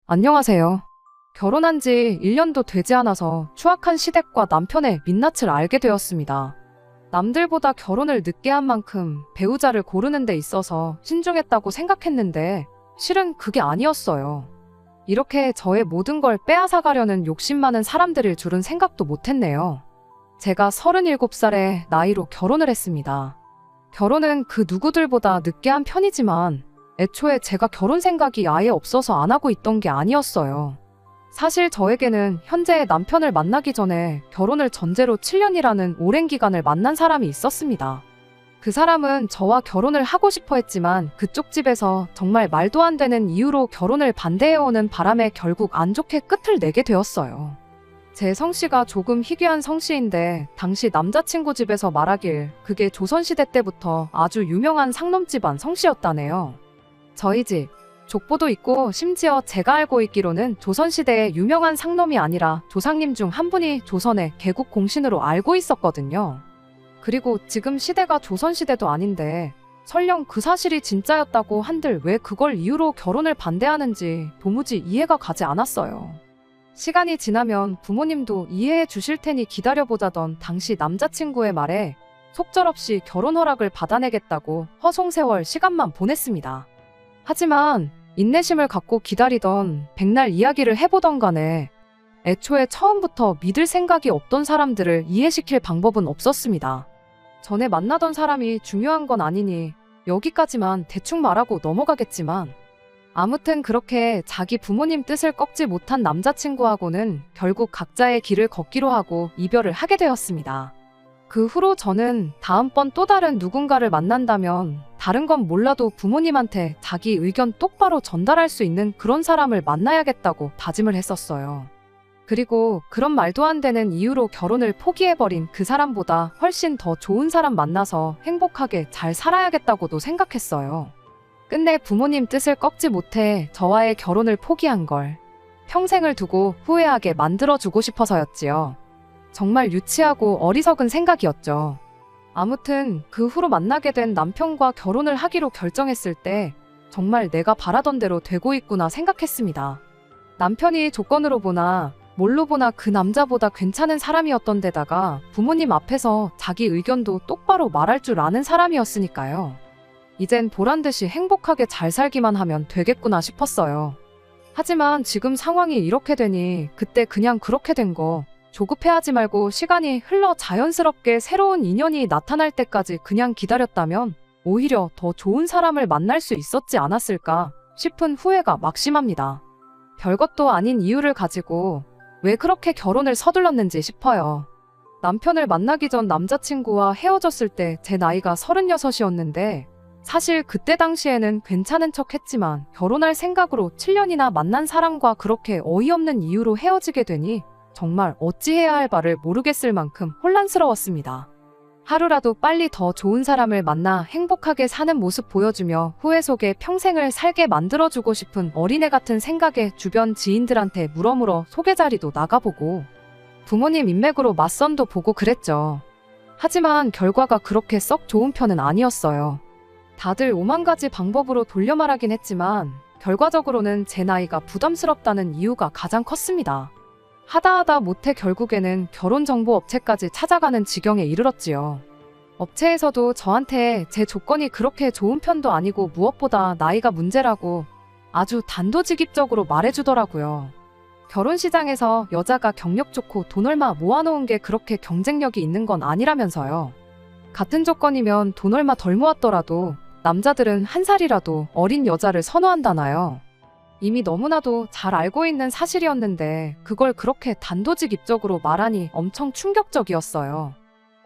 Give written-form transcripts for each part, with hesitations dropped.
안녕하세요. 결혼한 지 1년도 되지 않아서 추악한 시댁과 남편의 민낯을 알게 되었습니다. 남들보다 결혼을 늦게 한 만큼 배우자를 고르는 데 있어서 신중했다고 생각했는데 실은 그게 아니었어요. 이렇게 저의 모든 걸 빼앗아가려는 욕심 많은 사람들일 줄은 생각도 못했네요. 제가 37살의 나이로 결혼을 했습니다. 결혼은 그 누구들보다 늦게 한 편이지만 애초에 제가 결혼 생각이 아예 없어서 안 하고 있던 게 아니었어요. 사실 저에게는 현재의 남편을 만나기 전에 결혼을 전제로 7년이라는 오랜 기간을 만난 사람이 있었습니다. 그 사람은 저와 결혼을 하고 싶어 했지만 그쪽 집에서 정말 말도 안 되는 이유로 결혼을 반대해오는 바람에 결국 안 좋게 끝을 내게 되었어요. 제 성씨가 조금 희귀한 성씨인데 당시 남자친구 집에서 말하길 그게 조선시대 때부터 아주 유명한 상놈 집안 성씨였다네요. 저희 집 족보도 있고 심지어 제가 알고 있기로는 조선시대의 유명한 상놈이 아니라 조상님 중 한 분이 조선의 개국 공신으로 알고 있었거든요. 그리고 지금 시대가 조선시대도 아닌데 설령 그 사실이 진짜였다고 한들 왜 그걸 이유로 결혼을 반대하는지 도무지 이해가 가지 않았어요. 시간이 지나면 부모님도 이해해 주실 테니 기다려보자던 당시 남자친구의 말에 속절없이 결혼 허락을 받아내겠다고 허송세월 시간만 보냈습니다. 하지만 인내심을 갖고 기다리던 백날 이야기를 해보던 간에 애초에 처음부터 믿을 생각이 없던 사람들을 이해시킬 방법은 없었습니다. 전에 만나던 사람이 중요한 건 아니니 여기까지만 대충 말하고 넘어가겠지만 아무튼 그렇게 자기 부모님 뜻을 꺾지 못한 남자친구하고는 결국 각자의 길을 걷기로 하고 이별을 하게 되었습니다. 그 후로 저는 다음번 또 다른 누군가를 만난다면 다른 건 몰라도 부모님한테 자기 의견 똑바로 전달할 수 있는 그런 사람을 만나야겠다고 다짐을 했었어요. 그리고 그런 말도 안 되는 이유로 결혼을 포기해버린 그 사람보다 훨씬 더 좋은 사람 만나서 행복하게 잘 살아야겠다고도 생각했어요. 끝내 부모님 뜻을 꺾지 못해 저와의 결혼을 포기한 걸 평생을 두고 후회하게 만들어주고 싶어서였지요. 정말 유치하고 어리석은 생각이었죠. 아무튼 그 후로 만나게 된 남편과 결혼을 하기로 결정했을 때 정말 내가 바라던 대로 되고 있구나 생각했습니다. 남편이 조건으로 보나 뭘로 보나 그 남자보다 괜찮은 사람이었던 데다가 부모님 앞에서 자기 의견도 똑바로 말할 줄 아는 사람이었으니까요. 이젠 보란듯이 행복하게 잘 살기만 하면 되겠구나 싶었어요. 하지만 지금 상황이 이렇게 되니 그때 그냥 그렇게 된 거 조급해하지 말고 시간이 흘러 자연스럽게 새로운 인연이 나타날 때까지 그냥 기다렸다면 오히려 더 좋은 사람을 만날 수 있었지 않았을까 싶은 후회가 막심합니다. 별것도 아닌 이유를 가지고 왜 그렇게 결혼을 서둘렀는지 싶어요. 남편을 만나기 전 남자친구와 헤어졌을 때 제 나이가 36이었는데 사실 그때 당시에는 괜찮은 척 했지만 결혼할 생각으로 7년이나 만난 사람과 그렇게 어이없는 이유로 헤어지게 되니 정말 어찌해야 할 바를 모르겠을 만큼 혼란스러웠습니다. 하루라도 빨리 더 좋은 사람을 만나 행복하게 사는 모습 보여주며 후회 속에 평생을 살게 만들어주고 싶은 어린애 같은 생각에 주변 지인들한테 물어물어 소개 자리도 나가보고 부모님 인맥으로 맞선도 보고 그랬죠. 하지만 결과가 그렇게 썩 좋은 편은 아니었어요. 다들 오만 가지 방법으로 돌려 말하긴 했지만 결과적으로는 제 나이가 부담스럽다는 이유가 가장 컸습니다. 하다 못해 결국에는 결혼정보업체까지 찾아가는 지경에 이르렀지요. 업체에서도 저한테 제 조건이 그렇게 좋은 편도 아니고 무엇보다 나이가 문제라고 아주 단도직입적으로 말해주더라고요. 결혼 시장에서 여자가 경력 좋고 돈 얼마 모아놓은 게 그렇게 경쟁력이 있는 건 아니라면서요. 같은 조건이면 돈 얼마 덜 모았더라도 남자들은 한 살이라도 어린 여자를 선호한다나요. 이미 너무나도 잘 알고 있는 사실이었는데 그걸 그렇게 단도직입적으로 말하니 엄청 충격적이었어요.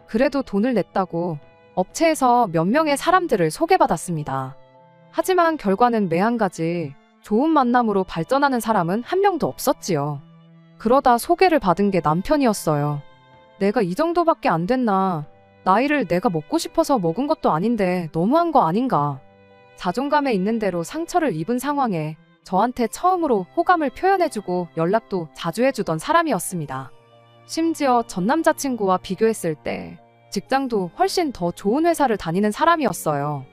그래도 돈을 냈다고 업체에서 몇 명의 사람들을 소개받았습니다. 하지만 결과는 매한가지 좋은 만남으로 발전하는 사람은 한 명도 없었지요. 그러다 소개를 받은 게 남편이었어요. 내가 이 정도밖에 안 됐나? 나이를 내가 먹고 싶어서 먹은 것도 아닌데 너무한 거 아닌가? 자존감에 있는 대로 상처를 입은 상황에 저한테 처음으로 호감을 표현해주고 연락도 자주 해주던 사람이었습니다. 심지어 전 남자친구와 비교했을 때 직장도 훨씬 더 좋은 회사를 다니는 사람이었어요.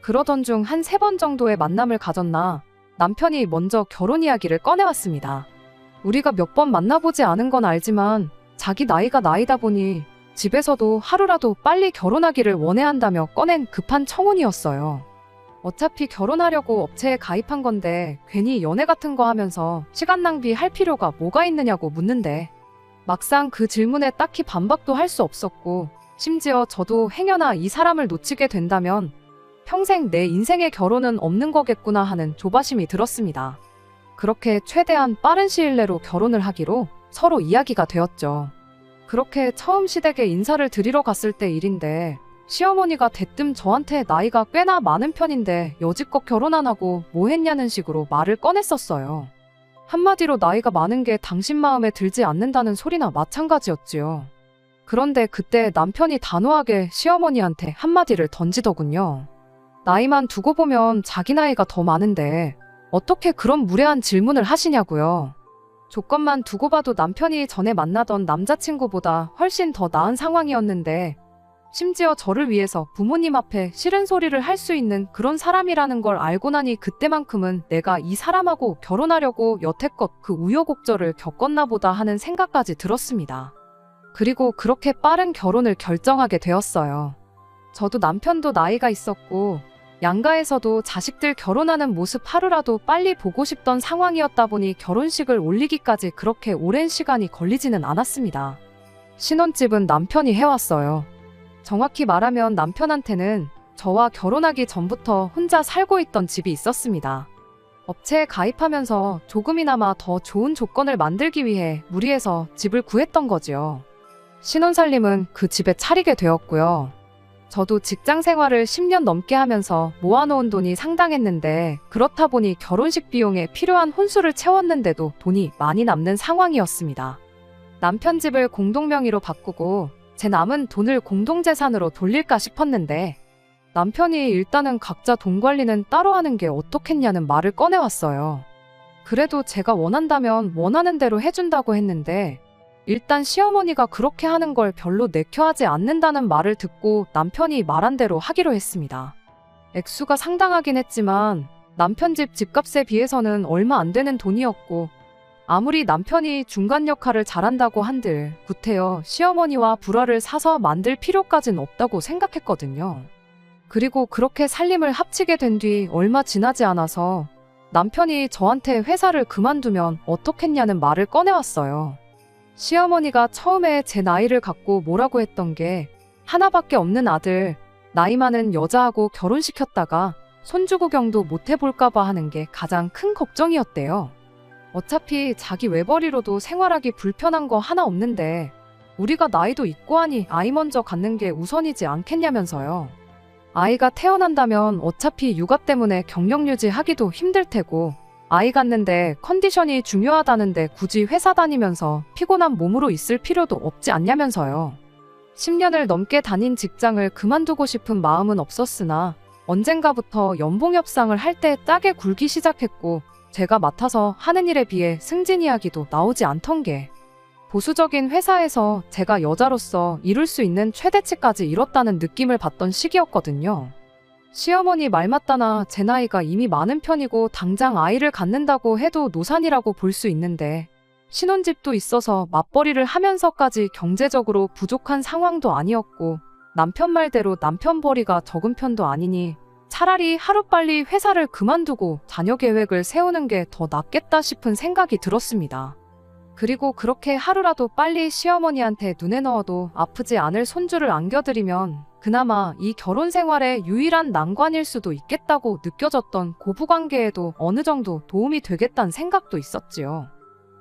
그러던 중 한 3번 정도의 만남을 가졌나 남편이 먼저 결혼 이야기를 꺼내왔습니다. 우리가 몇 번 만나보지 않은 건 알지만 자기 나이가 나이다 보니 집에서도 하루라도 빨리 결혼하기를 원해한다며 꺼낸 급한 청혼이었어요. 어차피 결혼하려고 업체에 가입한 건데 괜히 연애 같은 거 하면서 시간 낭비할 필요가 뭐가 있느냐고 묻는데 막상 그 질문에 딱히 반박도 할 수 없었고 심지어 저도 행여나 이 사람을 놓치게 된다면 평생 내 인생의 결혼은 없는 거겠구나 하는 조바심이 들었습니다. 그렇게 최대한 빠른 시일 내로 결혼을 하기로 서로 이야기가 되었죠. 그렇게 처음 시댁에 인사를 드리러 갔을 때 일인데 시어머니가 대뜸 저한테 나이가 꽤나 많은 편인데 여지껏 결혼 안 하고 뭐 했냐는 식으로 말을 꺼냈었어요. 한마디로 나이가 많은 게 당신 마음에 들지 않는다는 소리나 마찬가지였지요. 그런데 그때 남편이 단호하게 시어머니한테 한마디를 던지더군요. 나이만 두고 보면 자기 나이가 더 많은데 어떻게 그런 무례한 질문을 하시냐고요. 조건만 두고 봐도 남편이 전에 만나던 남자친구보다 훨씬 더 나은 상황이었는데 심지어 저를 위해서 부모님 앞에 싫은 소리를 할 수 있는 그런 사람이라는 걸 알고 나니 그때만큼은 내가 이 사람하고 결혼하려고 여태껏 그 우여곡절을 겪었나 보다 하는 생각까지 들었습니다. 그리고 그렇게 빠른 결혼을 결정하게 되었어요. 저도 남편도 나이가 있었고 양가에서도 자식들 결혼하는 모습 하루라도 빨리 보고 싶던 상황이었다 보니 결혼식을 올리기까지 그렇게 오랜 시간이 걸리지는 않았습니다. 신혼집은 남편이 해왔어요. 정확히 말하면 남편한테는 저와 결혼하기 전부터 혼자 살고 있던 집이 있었습니다. 업체에 가입하면서 조금이나마 더 좋은 조건을 만들기 위해 무리해서 집을 구했던 거지요. 신혼살림은 그 집에 차리게 되었고요. 저도 직장 생활을 10년 넘게 하면서 모아놓은 돈이 상당했는데 그렇다 보니 결혼식 비용에 필요한 혼수를 채웠는데도 돈이 많이 남는 상황이었습니다. 남편 집을 공동명의로 바꾸고 제 남은 돈을 공동재산으로 돌릴까 싶었는데 남편이 일단은 각자 돈 관리는 따로 하는 게 어떻겠냐는 말을 꺼내왔어요. 그래도 제가 원한다면 원하는 대로 해준다고 했는데 일단 시어머니가 그렇게 하는 걸 별로 내켜하지 않는다는 말을 듣고 남편이 말한 대로 하기로 했습니다. 액수가 상당하긴 했지만 남편 집 집값에 비해서는 얼마 안 되는 돈이었고 아무리 남편이 중간 역할을 잘한다고 한들 구태여 시어머니와 불화를 사서 만들 필요까진 없다고 생각했거든요. 그리고 그렇게 살림을 합치게 된 뒤 얼마 지나지 않아서 남편이 저한테 회사를 그만두면 어떻겠냐는 말을 꺼내왔어요. 시어머니가 처음에 제 나이를 갖고 뭐라고 했던 게 하나밖에 없는 아들, 나이 많은 여자하고 결혼시켰다가 손주 구경도 못 해볼까봐 하는 게 가장 큰 걱정이었대요. 어차피 자기 외벌이로도 생활하기 불편한 거 하나 없는데 우리가 나이도 있고 하니 아이 먼저 갖는 게 우선이지 않겠냐면서요. 아이가 태어난다면 어차피 육아 때문에 경력 유지하기도 힘들 테고 아이 갖는데 컨디션이 중요하다는데 굳이 회사 다니면서 피곤한 몸으로 있을 필요도 없지 않냐면서요. 10년을 넘게 다닌 직장을 그만두고 싶은 마음은 없었으나 언젠가부터 연봉 협상을 할 때 짜게 굴기 시작했고 제가 맡아서 하는 일에 비해 승진 이야기도 나오지 않던 게 보수적인 회사에서 제가 여자로서 이룰 수 있는 최대치까지 이뤘다는 느낌을 받던 시기였거든요. 시어머니 말 맞다나 제 나이가 이미 많은 편이고 당장 아이를 갖는다고 해도 노산이라고 볼 수 있는데 신혼집도 있어서 맞벌이를 하면서까지 경제적으로 부족한 상황도 아니었고 남편 말대로 남편 벌이가 적은 편도 아니니 차라리 하루빨리 회사를 그만두고 자녀 계획을 세우는 게 더 낫겠다 싶은 생각이 들었습니다. 그리고 그렇게 하루라도 빨리 시어머니한테 눈에 넣어도 아프지 않을 손주를 안겨드리면 그나마 이 결혼 생활의 유일한 난관일 수도 있겠다고 느껴졌던 고부관계에도 어느 정도 도움이 되겠다는 생각도 있었지요.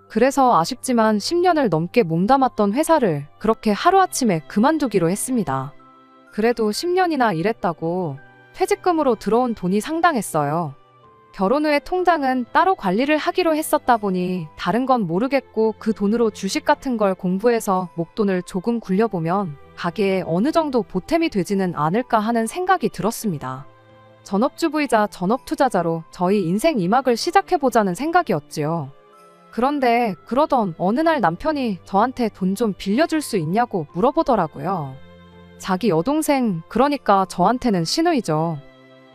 그래서 아쉽지만 10년을 넘게 몸담았던 회사를 그렇게 하루아침에 그만두기로 했습니다. 그래도 10년이나 일했다고 퇴직금으로 들어온 돈이 상당했어요. 결혼 후에 통장은 따로 관리를 하기로 했었다 보니 다른 건 모르겠고 그 돈으로 주식 같은 걸 공부해서 목돈을 조금 굴려보면 가게에 어느 정도 보탬이 되지는 않을까 하는 생각이 들었습니다. 전업주부이자 전업투자자로 저희 인생 2막을 시작해보자는 생각이었지요. 그런데 그러던 어느 날 남편이 저한테 돈 좀 빌려줄 수 있냐고 물어보더라고요. 자기 여동생, 그러니까 저한테는 시누이죠.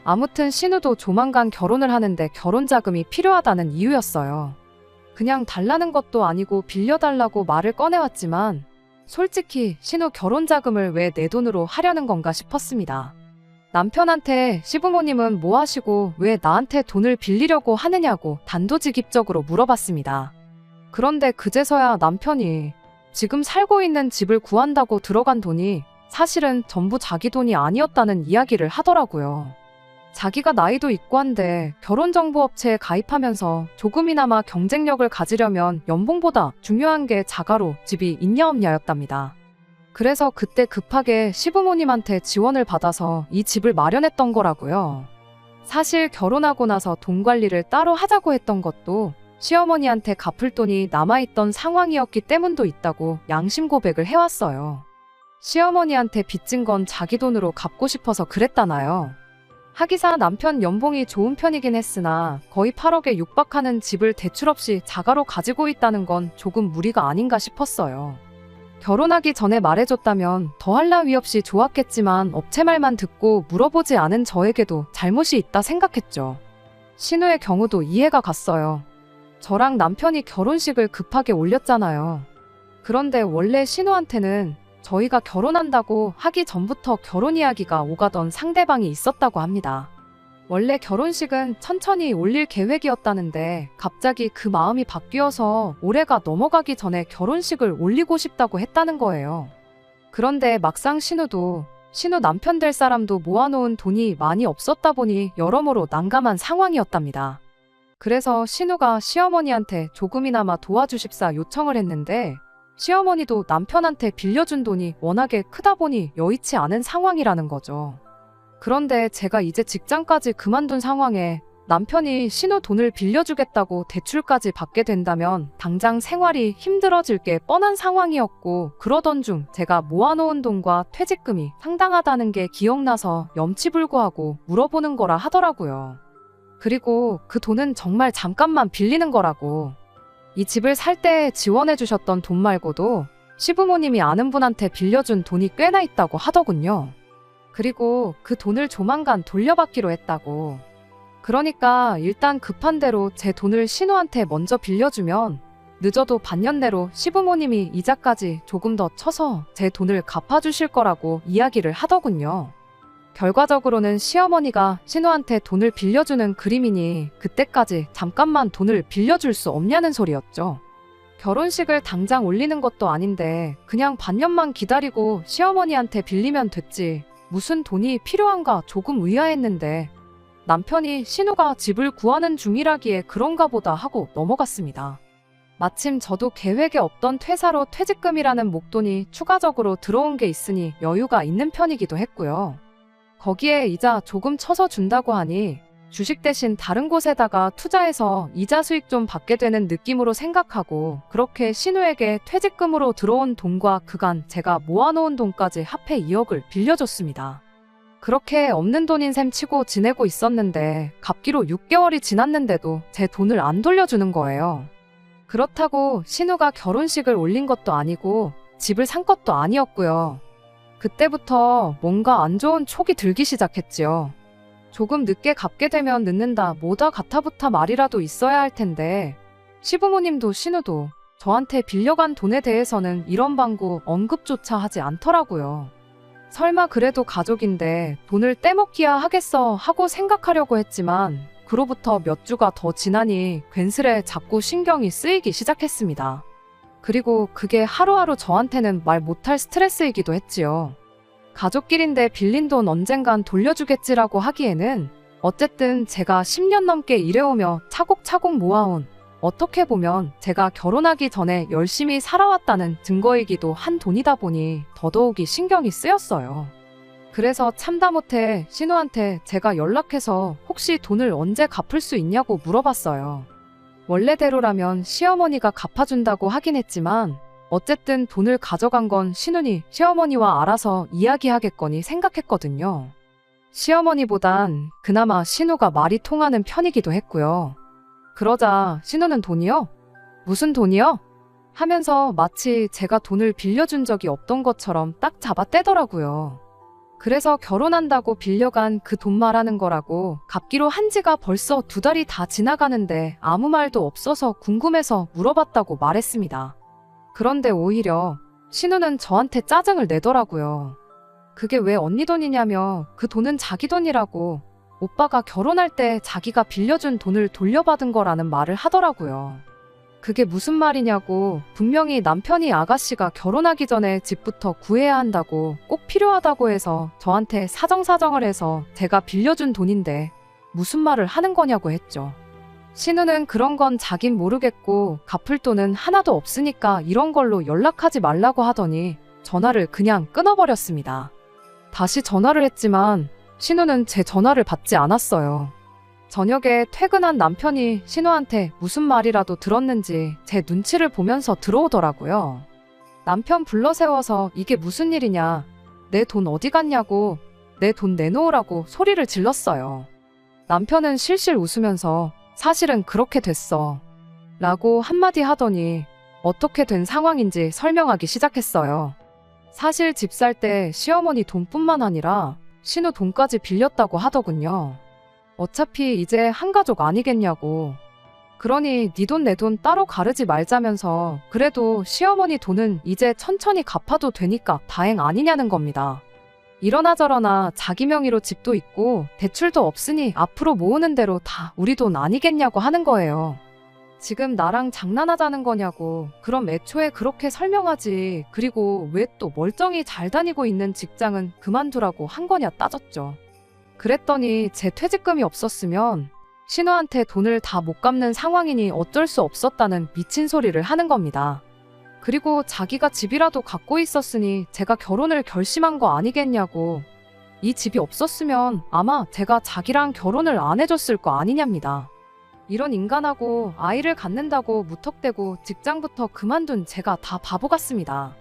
아무튼 신우도 조만간 결혼을 하는데 결혼 자금이 필요하다는 이유였어요. 그냥 달라는 것도 아니고 빌려달라고 말을 꺼내왔지만 솔직히 신우 결혼 자금을 왜 내 돈으로 하려는 건가 싶었습니다. 남편한테 시부모님은 뭐 하시고 왜 나한테 돈을 빌리려고 하느냐고 단도직입적으로 물어봤습니다. 그런데 그제서야 남편이 지금 살고 있는 집을 구한다고 들어간 돈이 사실은 전부 자기 돈이 아니었다는 이야기를 하더라고요. 자기가 나이도 있고 한데 결혼정보업체에 가입하면서 조금이나마 경쟁력을 가지려면 연봉보다 중요한 게 자가로 집이 있냐 없냐였답니다. 그래서 그때 급하게 시부모님한테 지원을 받아서 이 집을 마련했던 거라고요. 사실 결혼하고 나서 돈 관리를 따로 하자고 했던 것도 시어머니한테 갚을 돈이 남아있던 상황이었기 때문도 있다고 양심 고백을 해왔어요. 시어머니한테 빚진 건 자기 돈으로 갚고 싶어서 그랬다나요. 하기사 남편 연봉이 좋은 편이긴 했으나 거의 8억에 육박하는 집을 대출 없이 자가로 가지고 있다는 건 조금 무리가 아닌가 싶었어요. 결혼하기 전에 말해줬다면 더할 나위 없이 좋았겠지만 업체 말만 듣고 물어보지 않은 저에게도 잘못이 있다 생각했죠. 신우의 경우도 이해가 갔어요. 저랑 남편이 결혼식을 급하게 올렸잖아요. 그런데 원래 신우한테는 저희가 결혼한다고 하기 전부터 결혼 이야기가 오가던 상대방이 있었다고 합니다. 원래 결혼식은 천천히 올릴 계획이었다는데 갑자기 그 마음이 바뀌어서 올해가 넘어가기 전에 결혼식을 올리고 싶다고 했다는 거예요. 그런데 막상 신우 남편 될 사람도 모아놓은 돈이 많이 없었다 보니 여러모로 난감한 상황이었답니다. 그래서 신우가 시어머니한테 조금이나마 도와주십사 요청을 했는데 시어머니도 남편한테 빌려준 돈이 워낙에 크다 보니 여의치 않은 상황이라는 거죠. 그런데 제가 이제 직장까지 그만둔 상황에 남편이 신우 돈을 빌려주겠다고 대출까지 받게 된다면 당장 생활이 힘들어질 게 뻔한 상황이었고 그러던 중 제가 모아놓은 돈과 퇴직금이 상당하다는 게 기억나서 염치불구하고 물어보는 거라 하더라고요. 그리고 그 돈은 정말 잠깐만 빌리는 거라고. 이 집을 살 때 지원해 주셨던 돈 말고도 시부모님이 아는 분한테 빌려준 돈이 꽤나 있다고 하더군요. 그리고 그 돈을 조만간 돌려받기로 했다고. 그러니까 일단 급한 대로 제 돈을 신우한테 먼저 빌려주면 늦어도 반년 내로 시부모님이 이자까지 조금 더 쳐서 제 돈을 갚아주실 거라고 이야기를 하더군요. 결과적으로는 시어머니가 신우한테 돈을 빌려주는 그림이니 그때까지 잠깐만 돈을 빌려줄 수 없냐는 소리였죠. 결혼식을 당장 올리는 것도 아닌데 그냥 반년만 기다리고 시어머니한테 빌리면 됐지. 무슨 돈이 필요한가 조금 의아했는데 남편이 신우가 집을 구하는 중이라기에 그런가 보다 하고 넘어갔습니다. 마침 저도 계획에 없던 퇴사로 퇴직금이라는 목돈이 추가적으로 들어온 게 있으니 여유가 있는 편이기도 했고요. 거기에 이자 조금 쳐서 준다고 하니 주식 대신 다른 곳에다가 투자해서 이자 수익 좀 받게 되는 느낌으로 생각하고 그렇게 신우에게 퇴직금으로 들어온 돈과 그간 제가 모아놓은 돈까지 합해 2억을 빌려줬습니다. 그렇게 없는 돈인 셈 치고 지내고 있었는데 갚기로 6개월이 지났는데도 제 돈을 안 돌려주는 거예요. 그렇다고 신우가 결혼식을 올린 것도 아니고 집을 산 것도 아니었고요. 그때부터 뭔가 안 좋은 촉이 들기 시작했지요. 조금 늦게 갚게 되면 늦는다 뭐다 가타부타 말이라도 있어야 할 텐데 시부모님도 신우도 저한테 빌려간 돈에 대해서는 이런 방구 언급조차 하지 않더라고요. 설마 그래도 가족인데 돈을 떼먹기야 하겠어 하고 생각하려고 했지만 그로부터 몇 주가 더 지나니 괜스레 자꾸 신경이 쓰이기 시작했습니다. 그리고 그게 하루하루 저한테는 말 못할 스트레스이기도 했지요. 가족끼린데 빌린 돈 언젠간 돌려주겠지라고 하기에는 어쨌든 제가 10년 넘게 일해오며 차곡차곡 모아온 어떻게 보면 제가 결혼하기 전에 열심히 살아왔다는 증거이기도 한 돈이다 보니 더더욱이 신경이 쓰였어요. 그래서 참다 못해 신우한테 제가 연락해서 혹시 돈을 언제 갚을 수 있냐고 물어봤어요. 원래대로라면 시어머니가 갚아준다고 하긴 했지만 어쨌든 돈을 가져간 건 신우니 시어머니와 알아서 이야기하겠거니 생각했거든요. 시어머니보단 그나마 신우가 말이 통하는 편이기도 했고요. 그러자 신우는 돈이요? 무슨 돈이요? 하면서 마치 제가 돈을 빌려준 적이 없던 것처럼 딱 잡아떼더라고요. 그래서 결혼한다고 빌려간 그 돈 말하는 거라고 갚기로 한 지가 벌써 2달이 다 지나가는데 아무 말도 없어서 궁금해서 물어봤다고 말했습니다. 그런데 오히려 신우는 저한테 짜증을 내더라고요. 그게 왜 언니 돈이냐며 그 돈은 자기 돈이라고 오빠가 결혼할 때 자기가 빌려준 돈을 돌려받은 거라는 말을 하더라고요. 그게 무슨 말이냐고 분명히 남편이 아가씨가 결혼하기 전에 집부터 구해야 한다고 꼭 필요하다고 해서 저한테 사정사정을 해서 제가 빌려준 돈인데 무슨 말을 하는 거냐고 했죠. 신우는 그런 건 자긴 모르겠고 갚을 돈은 하나도 없으니까 이런 걸로 연락하지 말라고 하더니 전화를 그냥 끊어버렸습니다. 다시 전화를 했지만 신우는 제 전화를 받지 않았어요. 저녁에 퇴근한 남편이 신우한테 무슨 말이라도 들었는지 제 눈치를 보면서 들어오더라고요. 남편 불러 세워서 이게 무슨 일이냐, 내 돈 어디 갔냐고, 내 돈 내놓으라고 소리를 질렀어요. 남편은 실실 웃으면서 사실은 그렇게 됐어 라고 한마디 하더니 어떻게 된 상황인지 설명하기 시작했어요. 사실 집 살 때 시어머니 돈뿐만 아니라 신우 돈까지 빌렸다고 하더군요. 어차피 이제 한가족 아니겠냐고. 그러니 네 돈 내 돈 따로 가르지 말자면서 그래도 시어머니 돈은 이제 천천히 갚아도 되니까 다행 아니냐는 겁니다. 이러나 저러나 자기 명의로 집도 있고 대출도 없으니 앞으로 모으는 대로 다 우리 돈 아니겠냐고 하는 거예요. 지금 나랑 장난하자는 거냐고. 그럼 애초에 그렇게 설명하지. 그리고 왜 또 멀쩡히 잘 다니고 있는 직장은 그만두라고 한 거냐 따졌죠. 그랬더니 제 퇴직금이 없었으면 신우한테 돈을 다 못 갚는 상황이니 어쩔 수 없었다는 미친 소리를 하는 겁니다. 그리고 자기가 집이라도 갖고 있었으니 제가 결혼을 결심한 거 아니겠냐고. 이 집이 없었으면 아마 제가 자기랑 결혼을 안 해줬을 거 아니냐입니다. 이런 인간하고 아이를 갖는다고 무턱대고 직장부터 그만둔 제가 다 바보 같습니다.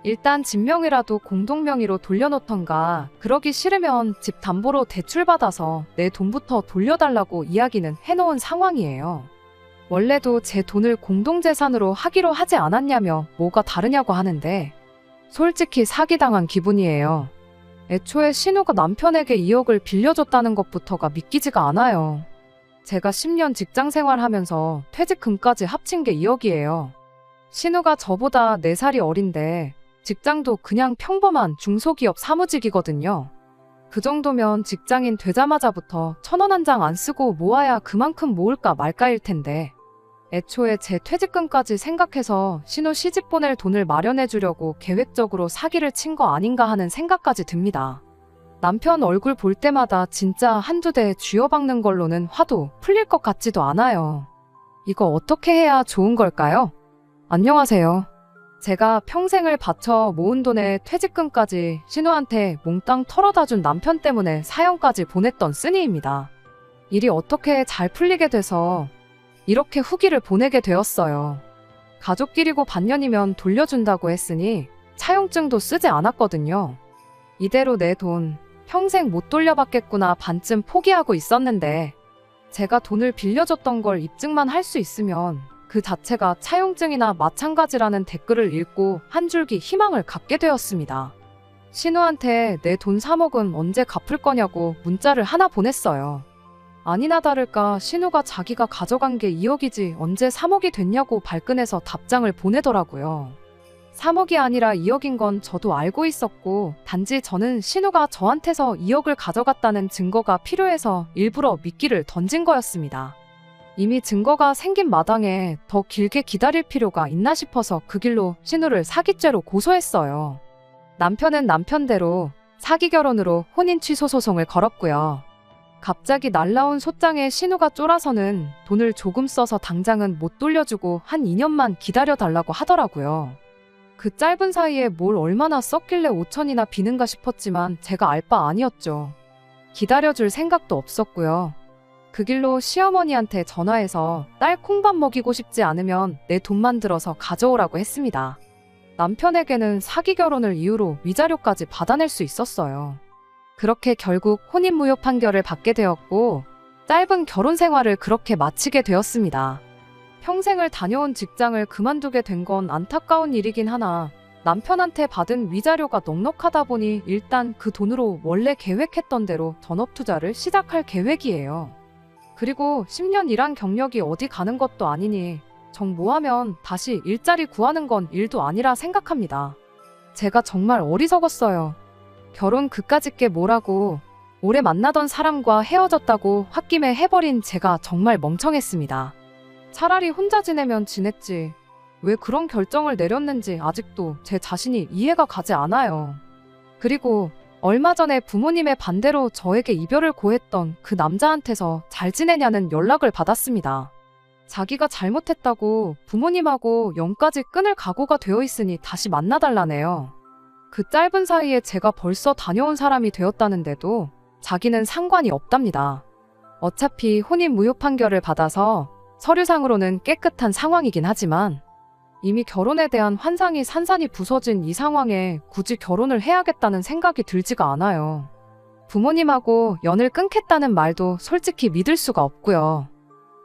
일단 집 명의라도 공동명의로 돌려놓던가, 그러기 싫으면 집 담보로 대출받아서 내 돈부터 돌려달라고 이야기는 해놓은 상황이에요. 원래도 제 돈을 공동재산으로 하기로 하지 않았냐며 뭐가 다르냐고 하는데 솔직히 사기당한 기분이에요. 애초에 신우가 남편에게 2억을 빌려줬다는 것부터가 믿기지가 않아요. 제가 10년 직장생활 하면서 퇴직금까지 합친 게 2억이에요. 신우가 저보다 4살이 어린데 직장도 그냥 평범한 중소기업 사무직이거든요. 그 정도면 직장인 되자마자부터 1,000원 한 장 안 쓰고 모아야 그만큼 모을까 말까일 텐데 애초에 제 퇴직금까지 생각해서 신우 시집 보낼 돈을 마련해 주려고 계획적으로 사기를 친 거 아닌가 하는 생각까지 듭니다. 남편 얼굴 볼 때마다 진짜 한두 대 쥐어박는 걸로는 화도 풀릴 것 같지도 않아요. 이거 어떻게 해야 좋은 걸까요? 안녕하세요. 제가 평생을 바쳐 모은 돈에 퇴직금까지 신우한테 몽땅 털어다 준 남편 때문에 사연까지 보냈던 쓰니입니다. 일이 어떻게 잘 풀리게 돼서 이렇게 후기를 보내게 되었어요. 가족끼리고 반년이면 돌려준다고 했으니 차용증도 쓰지 않았거든요. 이대로 내 돈 평생 못 돌려받겠구나 반쯤 포기하고 있었는데 제가 돈을 빌려줬던 걸 입증만 할 수 있으면 그 자체가 차용증이나 마찬가지라는 댓글을 읽고 한 줄기 희망을 갖게 되었습니다. 신우한테 내 돈 3억은 언제 갚을 거냐고 문자를 하나 보냈어요. 아니나 다를까 신우가 자기가 가져간 게 2억이지 언제 3억이 됐냐고 발끈해서 답장을 보내더라고요. 3억이 아니라 2억인 건 저도 알고 있었고 단지 저는 신우가 저한테서 2억을 가져갔다는 증거가 필요해서 일부러 미끼를 던진 거였습니다. 이미 증거가 생긴 마당에 더 길게 기다릴 필요가 있나 싶어서 그 길로 신우를 사기죄로 고소했어요. 남편은 남편대로 사기 결혼으로 혼인 취소 소송을 걸었고요. 갑자기 날라온 소장에 신우가 쫄아서는 돈을 조금 써서 당장은 못 돌려주고 한 2년만 기다려달라고 하더라고요. 그 짧은 사이에 뭘 얼마나 썼길래 5천이나 비는가 싶었지만 제가 알 바 아니었죠. 기다려줄 생각도 없었고요. 그 길로 시어머니한테 전화해서 딸 콩밥 먹이고 싶지 않으면 내 돈만 들어서 가져오라고 했습니다. 남편에게는 사기 결혼을 이유로 위자료까지 받아낼 수 있었어요. 그렇게 결국 혼인무효 판결을 받게 되었고 짧은 결혼 생활을 그렇게 마치게 되었습니다. 평생을 다녀온 직장을 그만두게 된 건 안타까운 일이긴 하나 남편한테 받은 위자료가 넉넉하다 보니 일단 그 돈으로 원래 계획했던 대로 전업 투자를 시작할 계획이에요. 그리고 10년 일한 경력이 어디 가는 것도 아니니 정모하면 다시 일자리 구하는 건 일도 아니라 생각합니다. 제가 정말 어리석었어요. 결혼 그까짓 게 뭐라고, 오래 만나던 사람과 헤어졌다고 홧김에 해버린 제가 정말 멍청했습니다. 차라리 혼자 지내면 지냈지. 왜 그런 결정을 내렸는지 아직도 제 자신이 이해가 가지 않아요. 그리고 얼마 전에 부모님의 반대로 저에게 이별을 고했던 그 남자한테서 잘 지내냐는 연락을 받았습니다. 자기가 잘못했다고 부모님하고 영까지 끊을 각오가 되어 있으니 다시 만나달라네요. 그 짧은 사이에 제가 벌써 다녀온 사람이 되었다는데도 자기는 상관이 없답니다. 어차피 혼인 무효 판결을 받아서 서류상으로는 깨끗한 상황이긴 하지만 이미 결혼에 대한 환상이 산산이 부서진 이 상황에 굳이 결혼을 해야겠다는 생각이 들지가 않아요. 부모님하고 연을 끊겠다는 말도 솔직히 믿을 수가 없고요.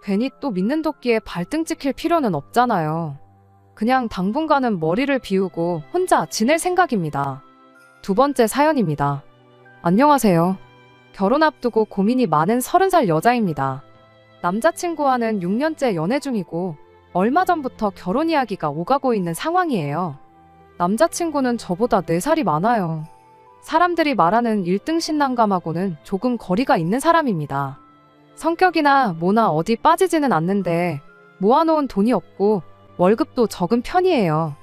괜히 또 믿는 도끼에 발등 찍힐 필요는 없잖아요. 그냥 당분간은 머리를 비우고 혼자 지낼 생각입니다. 두 번째 사연입니다. 안녕하세요. 결혼 앞두고 고민이 많은 30살 여자입니다. 남자친구와는 6년째 연애 중이고 얼마 전부터 결혼 이야기가 오가고 있는 상황이에요. 남자친구는 저보다 4살이 많아요. 사람들이 말하는 1등 신랑감하고는 조금 거리가 있는 사람입니다. 성격이나 뭐나 어디 빠지지는 않는데 모아놓은 돈이 없고 월급도 적은 편이에요.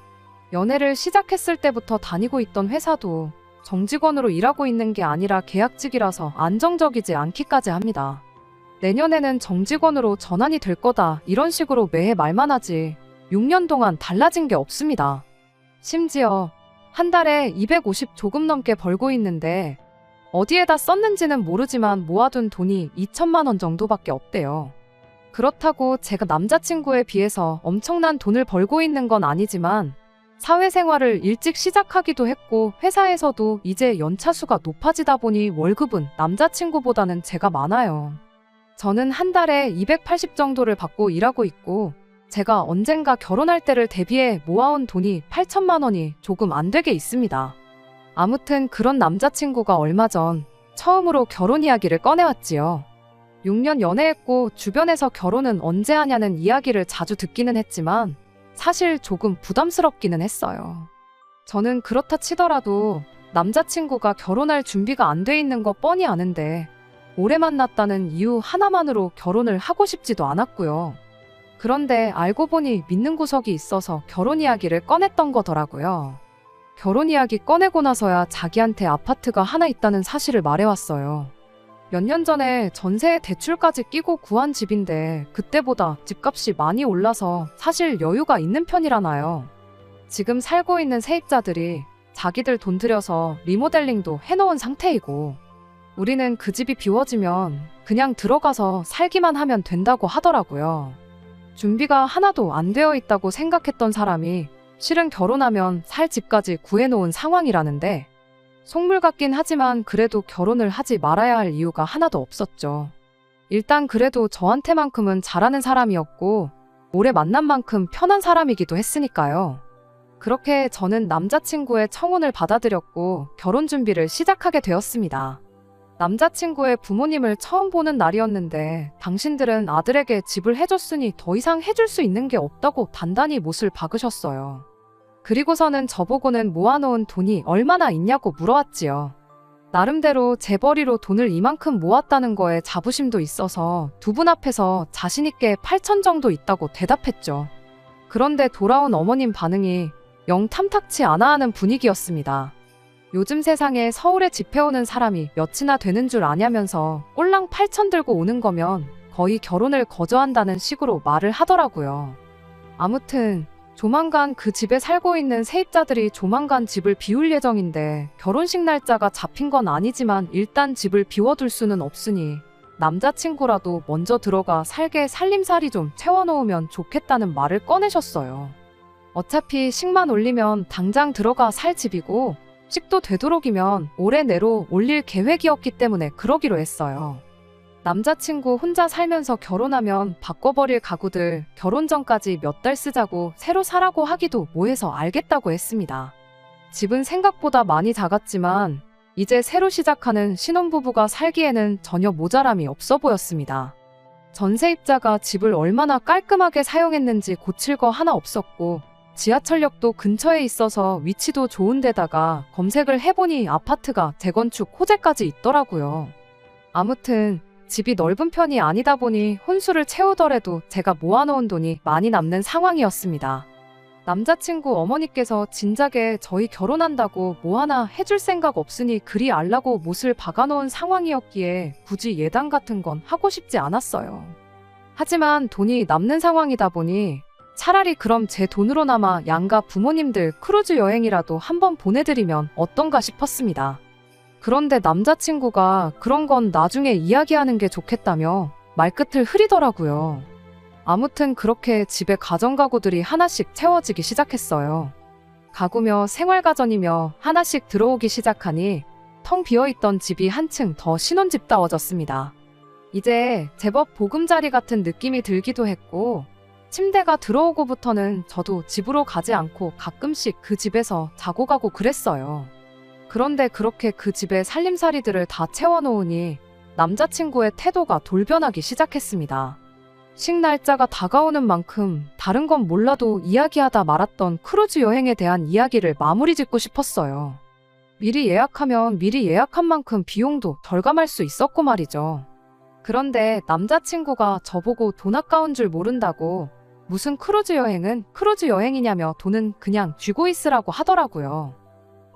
연애를 시작했을 때부터 다니고 있던 회사도 정직원으로 일하고 있는 게 아니라 계약직이라서 안정적이지 않기까지 합니다. 내년에는 정직원으로 전환이 될 거다 이런 식으로 매해 말만 하지 6년 동안 달라진 게 없습니다. 심지어 한 달에 250 조금 넘게 벌고 있는데 어디에다 썼는지는 모르지만 모아둔 돈이 2천만 원 정도밖에 없대요. 그렇다고 제가 남자친구에 비해서 엄청난 돈을 벌고 있는 건 아니지만 사회생활을 일찍 시작하기도 했고 회사에서도 이제 연차수가 높아지다 보니 월급은 남자친구보다는 제가 많아요. 저는 한 달에 280 정도를 받고 일하고 있고 제가 언젠가 결혼할 때를 대비해 모아온 돈이 8천만 원이 조금 안 되게 있습니다. 아무튼 그런 남자친구가 얼마 전 처음으로 결혼 이야기를 꺼내왔지요. 6년 연애했고 주변에서 결혼은 언제 하냐는 이야기를 자주 듣기는 했지만 사실 조금 부담스럽기는 했어요. 저는 그렇다 치더라도 남자친구가 결혼할 준비가 안 돼 있는 거 뻔히 아는데 오래 만났다는 이유 하나만으로 결혼을 하고 싶지도 않았고요. 그런데 알고 보니 믿는 구석이 있어서 결혼 이야기를 꺼냈던 거더라고요. 결혼 이야기 꺼내고 나서야 자기한테 아파트가 하나 있다는 사실을 말해왔어요. 몇 년 전에 전세에 대출까지 끼고 구한 집인데 그때보다 집값이 많이 올라서 사실 여유가 있는 편이라나요. 지금 살고 있는 세입자들이 자기들 돈 들여서 리모델링도 해놓은 상태이고 우리는 그 집이 비워지면 그냥 들어가서 살기만 하면 된다고 하더라고요. 준비가 하나도 안 되어 있다고 생각했던 사람이 실은 결혼하면 살 집까지 구해놓은 상황이라는데 속물 같긴 하지만 그래도 결혼을 하지 말아야 할 이유가 하나도 없었죠. 일단 그래도 저한테만큼은 잘하는 사람이었고 오래 만난 만큼 편한 사람이기도 했으니까요. 그렇게 저는 남자친구의 청혼을 받아들였고 결혼 준비를 시작하게 되었습니다. 남자친구의 부모님을 처음 보는 날이었는데 당신들은 아들에게 집을 해줬으니 더 이상 해줄 수 있는 게 없다고 단단히 못을 박으셨어요. 그리고서는 저보고는 모아놓은 돈이 얼마나 있냐고 물어왔지요. 나름대로 재벌이로 돈을 이만큼 모았다는 거에 자부심도 있어서 두 분 앞에서 자신있게 8천 정도 있다고 대답했죠. 그런데 돌아온 어머님 반응이 영 탐탁치 않아 하는 분위기였습니다. 요즘 세상에 서울에 집 해오는 사람이 몇이나 되는 줄 아냐면서 꼴랑 8천 들고 오는 거면 거의 결혼을 거저한다는 식으로 말을 하더라고요. 아무튼 조만간 그 집에 살고 있는 세입자들이 조만간 집을 비울 예정인데 결혼식 날짜가 잡힌 건 아니지만 일단 집을 비워둘 수는 없으니 남자친구라도 먼저 들어가 살게 살림살이 좀 채워놓으면 좋겠다는 말을 꺼내셨어요. 어차피 식만 올리면 당장 들어가 살 집이고 식도 되도록이면 올해 내로 올릴 계획이었기 때문에 그러기로 했어요. 남자친구 혼자 살면서 결혼하면 바꿔버릴 가구들 결혼 전까지 몇 달 쓰자고 새로 사라고 하기도 뭐해서 알겠다고 했습니다. 집은 생각보다 많이 작았지만 이제 새로 시작하는 신혼부부가 살기에는 전혀 모자람이 없어 보였습니다. 전세입자가 집을 얼마나 깔끔하게 사용했는지 고칠 거 하나 없었고 지하철역도 근처에 있어서 위치도 좋은 데다가 검색을 해보니 아파트가 재건축 호재까지 있더라고요. 아무튼 집이 넓은 편이 아니다 보니 혼수를 채우더라도 제가 모아놓은 돈이 많이 남는 상황이었습니다. 남자친구 어머니께서 진작에 저희 결혼한다고 뭐 하나 해줄 생각 없으니 그리 알라고 못을 박아놓은 상황이었기에 굳이 예단 같은 건 하고 싶지 않았어요. 하지만 돈이 남는 상황이다 보니 차라리 그럼 제 돈으로나마 양가 부모님들 크루즈 여행이라도 한번 보내드리면 어떤가 싶었습니다. 그런데 남자친구가 그런 건 나중에 이야기하는 게 좋겠다며 말끝을 흐리더라고요. 아무튼 그렇게 집에 가전가구들이 하나씩 채워지기 시작했어요. 가구며 생활가전이며 하나씩 들어오기 시작하니 텅 비어있던 집이 한층 더 신혼집다워졌습니다. 이제 제법 보금자리 같은 느낌이 들기도 했고 침대가 들어오고부터는 저도 집으로 가지 않고 가끔씩 그 집에서 자고 가고 그랬어요. 그런데 그렇게 그 집에 살림살이들을 다 채워놓으니 남자친구의 태도가 돌변하기 시작했습니다. 식날짜가 다가오는 만큼 다른 건 몰라도 이야기하다 말았던 크루즈 여행에 대한 이야기를 마무리 짓고 싶었어요. 미리 예약하면 미리 예약한 만큼 비용도 덜감할 수 있었고 말이죠. 그런데 남자친구가 저보고 돈 아까운 줄 모른다고 무슨 크루즈 여행은 크루즈 여행이냐며 돈은 그냥 쥐고 있으라고 하더라고요.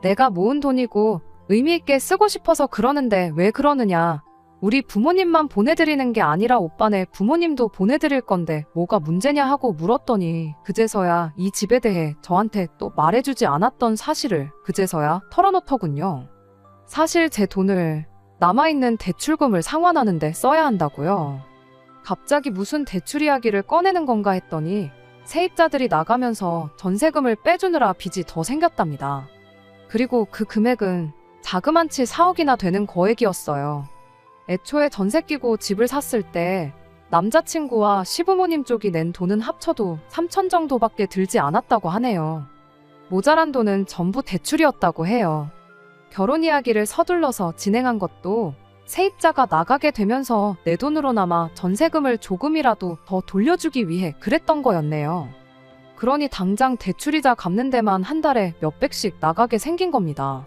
내가 모은 돈이고 의미 있게 쓰고 싶어서 그러는데 왜 그러느냐. 우리 부모님만 보내드리는 게 아니라 오빠네 부모님도 보내드릴 건데 뭐가 문제냐 하고 물었더니 그제서야 이 집에 대해 저한테 또 말해주지 않았던 사실을 그제서야 털어놓더군요. 사실 제 돈을 남아있는 대출금을 상환하는데 써야 한다고요. 갑자기 무슨 대출 이야기를 꺼내는 건가 했더니 세입자들이 나가면서 전세금을 빼주느라 빚이 더 생겼답니다. 그리고 그 금액은 자그만치 4억이나 되는 거액이었어요. 애초에 전세 끼고 집을 샀을 때 남자친구와 시부모님 쪽이 낸 돈은 합쳐도 3천 정도밖에 들지 않았다고 하네요. 모자란 돈은 전부 대출이었다고 해요. 결혼 이야기를 서둘러서 진행한 것도 세입자가 나가게 되면서 내 돈으로나마 전세금을 조금이라도 더 돌려주기 위해 그랬던 거였네요. 그러니 당장 대출이자 갚는 데만 한 달에 몇백씩 나가게 생긴 겁니다.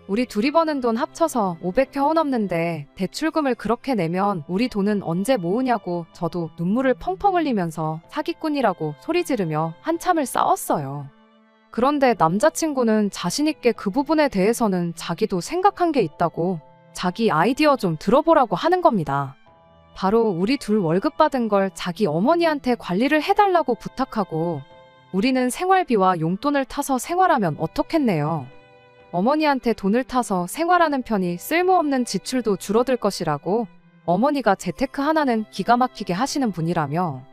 우리 둘이 버는 돈 합쳐서 500혀 넘는데 대출금을 그렇게 내면 우리 돈은 언제 모으냐고 저도 눈물을 펑펑 흘리면서 사기꾼이라고 소리 지르며 한참을 싸웠어요. 그런데 남자친구는 자신있게 그 부분에 대해서는 자기도 생각한 게 있다고 자기 아이디어 좀 들어보라고 하는 겁니다. 바로 우리 둘 월급 받은 걸 자기 어머니한테 관리를 해달라고 부탁하고 우리는 생활비와 용돈을 타서 생활하면 어떻겠네요. 어머니한테 돈을 타서 생활하는 편이 쓸모없는 지출도 줄어들 것이라고 어머니가 재테크 하나는 기가 막히게 하시는 분이라며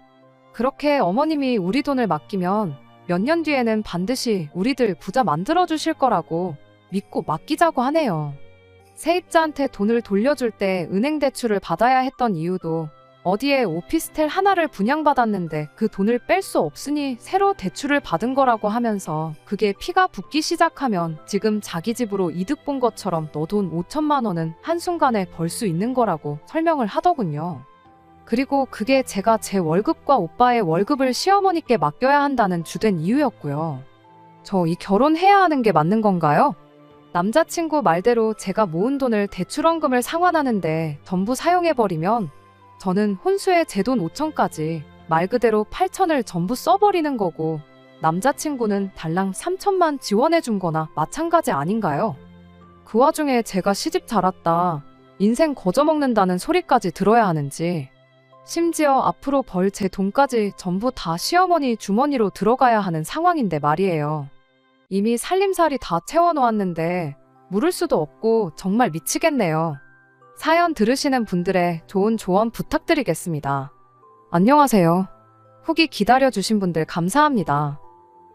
그렇게 어머님이 우리 돈을 맡기면 몇 년 뒤에는 반드시 우리들 부자 만들어 주실 거라고 믿고 맡기자고 하네요. 세입자한테 돈을 돌려줄 때 은행 대출을 받아야 했던 이유도 어디에 오피스텔 하나를 분양받았는데 그 돈을 뺄 수 없으니 새로 대출을 받은 거라고 하면서 그게 피가 붓기 시작하면 지금 자기 집으로 이득 본 것처럼 너 돈 5천만 원은 한순간에 벌 수 있는 거라고 설명을 하더군요. 그리고 그게 제가 제 월급과 오빠의 월급을 시어머니께 맡겨야 한다는 주된 이유였고요. 저 이 결혼해야 하는 게 맞는 건가요? 남자친구 말대로 제가 모은 돈을 대출원금을 상환하는데 전부 사용해버리면 저는 혼수에 제 돈 5천까지 말 그대로 8천을 전부 써버리는 거고 남자친구는 달랑 3천만 지원해준 거나 마찬가지 아닌가요? 그 와중에 제가 시집 잘 왔다, 인생 거저먹는다는 소리까지 들어야 하는지 심지어 앞으로 벌 제 돈까지 전부 다 시어머니 주머니로 들어가야 하는 상황인데 말이에요. 이미 살림살이 다 채워놓았는데 물을 수도 없고 정말 미치겠네요. 사연 들으시는 분들의 좋은 조언 부탁드리겠습니다. 안녕하세요. 후기 기다려주신 분들 감사합니다.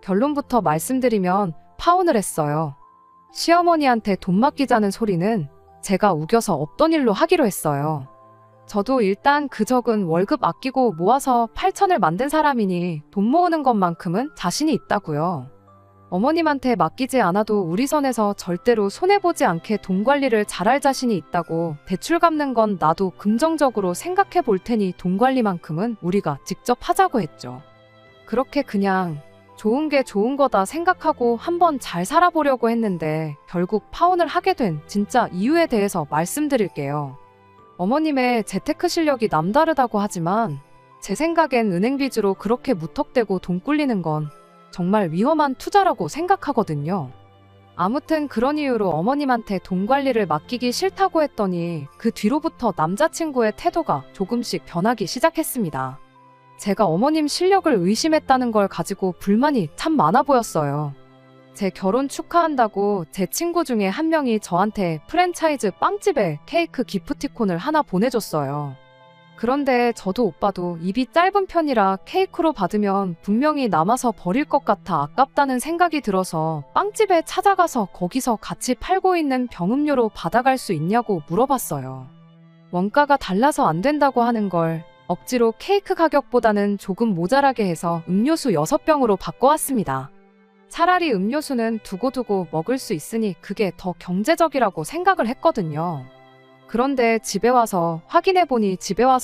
결론부터 말씀드리면 파혼을 했어요. 시어머니한테 돈 맡기자는 소리는 제가 우겨서 없던 일로 하기로 했어요. 저도 일단 그 적은 월급 아끼고 모아서 8천을 만든 사람이니 돈 모으는 것만큼은 자신이 있다고요. 어머님한테 맡기지 않아도 우리 선에서 절대로 손해보지 않게 돈 관리를 잘할 자신이 있다고. 대출 갚는 건 나도 긍정적으로 생각해 볼 테니 돈 관리만큼은 우리가 직접 하자고 했죠. 그렇게 그냥 좋은 게 좋은 거다 생각하고 한번 잘 살아보려고 했는데 결국 파혼을 하게 된 진짜 이유에 대해서 말씀드릴게요. 어머님의 재테크 실력이 남다르다고 하지만 제 생각엔 은행 빚으로 그렇게 무턱대고 돈 굴리는 건 정말 위험한 투자라고 생각하거든요. 아무튼 그런 이유로 어머님한테 돈 관리를 맡기기 싫다고 했더니 그 뒤로부터 남자친구의 태도가 조금씩 변하기 시작했습니다. 제가 어머님 실력을 의심했다는 걸 가지고 불만이 참 많아 보였어요. 제 결혼 축하한다고 제 친구 중에 한 명이 저한테 프랜차이즈 빵집에 케이크 기프티콘을 하나 보내줬어요. 그런데 저도 오빠도 입이 짧은 편이라 케이크로 받으면 분명히 남아서 버릴 것 같아 아깝다는 생각이 들어서 빵집에 찾아가서 거기서 같이 팔고 있는 병음료로 받아갈 수 있냐고 물어봤어요. 원가가 달라서 안 된다고 하는 걸 억지로 케이크 가격보다는 조금 모자라게 해서 음료수 6병으로 바꿔왔습니다. 차라리 음료수는 두고두고 먹을 수 있으니 그게 더 경제적이라고 생각을 했거든요. 그런데 집에 와서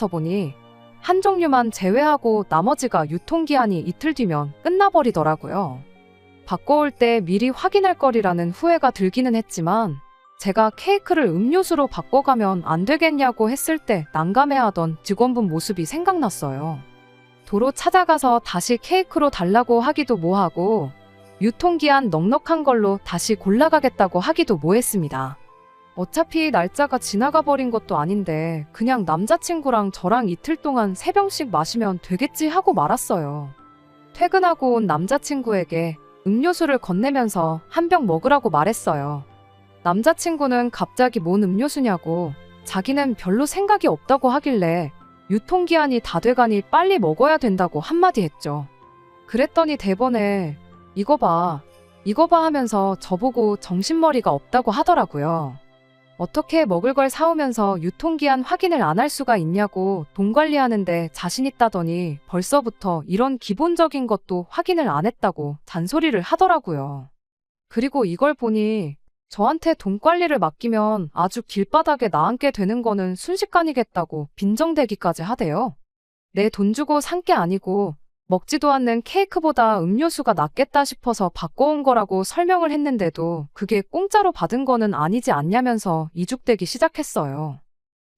보니 한 종류만 제외하고 나머지가 유통기한이 이틀 뒤면 끝나버리더라고요. 바꿔올 때 미리 확인할 거리라는 후회가 들기는 했지만 제가 케이크를 음료수로 바꿔가면 안 되겠냐고 했을 때 난감해하던 직원분 모습이 생각났어요. 도로 찾아가서 다시 케이크로 달라고 하기도 뭐하고 유통기한 넉넉한 걸로 다시 골라가겠다고 하기도 뭐했습니다. 어차피 날짜가 지나가 버린 것도 아닌데 그냥 남자친구랑 저랑 이틀 동안 3병씩 마시면 되겠지 하고 말았어요. 퇴근하고 온 남자친구에게 음료수를 건네면서 한 병 먹으라고 말했어요. 남자친구는 갑자기 뭔 음료수냐고 자기는 별로 생각이 없다고 하길래 유통기한이 다 돼가니 빨리 먹어야 된다고 한마디 했죠. 그랬더니 대번에 이거 봐 하면서 저보고 정신머리가 없다고 하더라고요. 어떻게 먹을 걸 사오면서 유통기한 확인을 안 할 수가 있냐고 돈 관리하는데 자신 있다더니 벌써부터 이런 기본적인 것도 확인을 안 했다고 잔소리를 하더라고요. 그리고 이걸 보니 저한테 돈 관리를 맡기면 아주 길바닥에 나앉게 되는 거는 순식간이겠다고 빈정대기까지 하대요. 내 돈 주고 산 게 아니고 먹지도 않는 케이크보다 음료수가 낫겠다 싶어서 바꿔온 거라고 설명을 했는데도 그게 공짜로 받은 거는 아니지 않냐면서 이죽대기 시작했어요.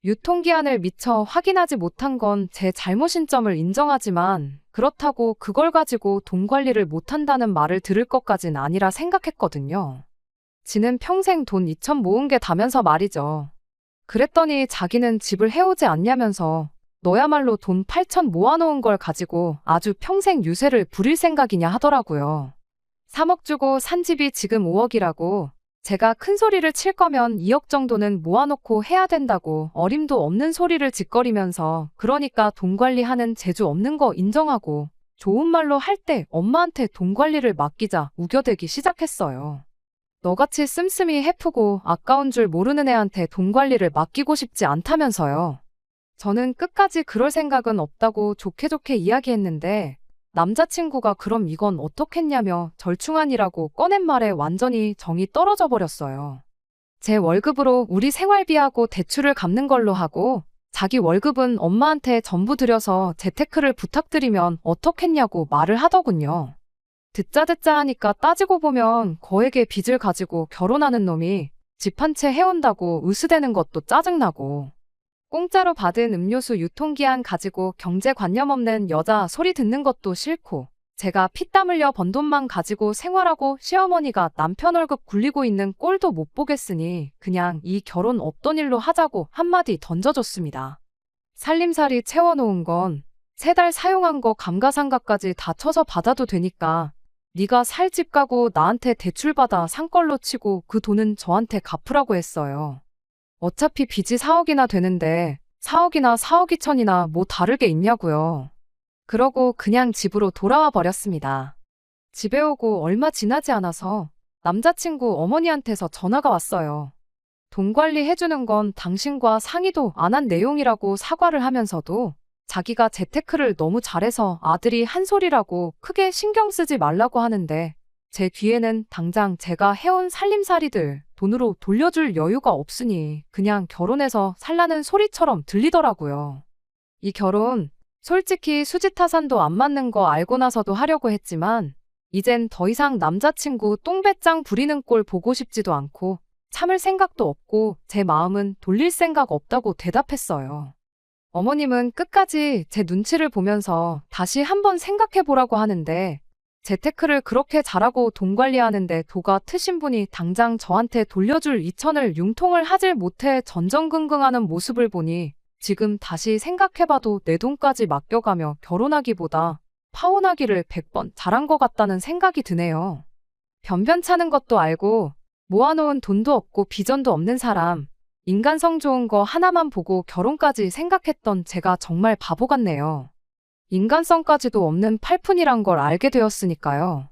유통기한을 미처 확인하지 못한 건 제 잘못인 점을 인정하지만 그렇다고 그걸 가지고 돈 관리를 못한다는 말을 들을 것까진 아니라 생각했거든요. 지는 평생 돈 2천 모은 게 다면서 말이죠. 그랬더니 자기는 집을 해오지 않냐면서 너야말로 돈 8천 모아놓은 걸 가지고 아주 평생 유세를 부릴 생각이냐 하더라고요. 3억 주고 산 집이 지금 5억이라고 제가 큰 소리를 칠 거면 2억 정도는 모아놓고 해야 된다고 어림도 없는 소리를 짓거리면서 그러니까 돈 관리하는 재주 없는 거 인정하고 좋은 말로 할 때 엄마한테 돈 관리를 맡기자 우겨대기 시작했어요. 너같이 씀씀이 해프고 아까운 줄 모르는 애한테 돈 관리를 맡기고 싶지 않다면서요. 저는 끝까지 그럴 생각은 없다고 좋게 이야기했는데 남자친구가 그럼 이건 어떻겠냐며 절충안이라고 꺼낸 말에 완전히 정이 떨어져 버렸어요. 제 월급으로 우리 생활비하고 대출을 갚는 걸로 하고 자기 월급은 엄마한테 전부 들여서 재테크를 부탁드리면 어떻겠냐고 말을 하더군요. 듣자 하니까 따지고 보면 거액의 빚을 가지고 결혼하는 놈이 집 한 채 해온다고 으스대는 것도 짜증나고 공짜로 받은 음료수 유통기한 가지고 경제관념 없는 여자 소리 듣는 것도 싫고 제가 피땀 흘려 번 돈만 가지고 생활하고 시어머니가 남편 월급 굴리고 있는 꼴도 못 보겠으니 그냥 이 결혼 없던 일로 하자고 한마디 던져줬습니다. 살림살이 채워놓은 건 3달 사용한 거 감가상각까지 다 쳐서 받아도 되니까 네가 살 집 가고 나한테 대출 받아 산 걸로 치고 그 돈은 저한테 갚으라고 했어요. 어차피 빚이 4억이나 되는데 4억이나 4억 2천이나 뭐 다를 게 있냐고요. 그러고 그냥 집으로 돌아와 버렸습니다. 집에 오고 얼마 지나지 않아서 남자친구 어머니한테서 전화가 왔어요. 돈 관리해주는 건 당신과 상의도 안 한 내용이라고 사과를 하면서도 자기가 재테크를 너무 잘해서 아들이 한 소리라고 크게 신경 쓰지 말라고 하는데 제 귀에는 당장 제가 해온 살림살이들 돈으로 돌려줄 여유가 없으니 그냥 결혼해서 살라는 소리처럼 들리더라고요. 이 결혼, 솔직히 수지타산도 안 맞는 거 알고 나서도 하려고 했지만 이젠 더 이상 남자친구 똥배짱 부리는 꼴 보고 싶지도 않고 참을 생각도 없고 제 마음은 돌릴 생각 없다고 대답했어요. 어머님은 끝까지 제 눈치를 보면서 다시 한번 생각해보라고 하는데 재테크를 그렇게 잘하고 돈 관리하는데 도가 트신 분이 당장 저한테 돌려줄 2천을 융통을 하질 못해 전전긍긍하는 모습을 보니 지금 다시 생각해봐도 내 돈까지 맡겨가며 결혼하기보다 파혼하기를 100번 잘한 것 같다는 생각이 드네요. 변변찮은 것도 알고 모아놓은 돈도 없고 비전도 없는 사람, 인간성 좋은 거 하나만 보고 결혼까지 생각했던 제가 정말 바보 같네요. 인간성까지도 없는 팔푼이란 걸 알게 되었으니까요.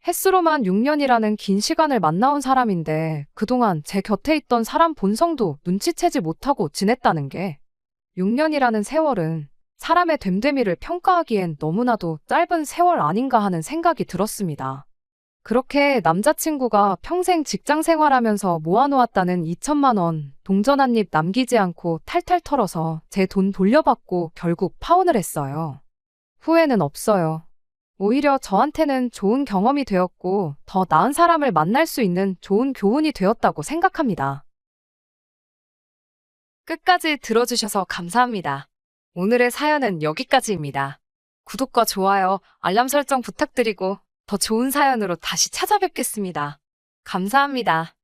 햇수로만 6년이라는 긴 시간을 만나온 사람인데 그동안 제 곁에 있던 사람 본성도 눈치채지 못하고 지냈다는 게 6년이라는 세월은 사람의 됨됨이를 평가하기엔 너무나도 짧은 세월 아닌가 하는 생각이 들었습니다. 그렇게 남자친구가 평생 직장 생활하면서 모아놓았다는 2천만 원 동전 한 입 남기지 않고 탈탈 털어서 제 돈 돌려받고 결국 파혼을 했어요. 후회는 없어요. 오히려 저한테는 좋은 경험이 되었고 더 나은 사람을 만날 수 있는 좋은 교훈이 되었다고 생각합니다. 끝까지 들어주셔서 감사합니다. 오늘의 사연은 여기까지입니다. 구독과 좋아요, 알람 설정 부탁드리고 더 좋은 사연으로 다시 찾아뵙겠습니다. 감사합니다.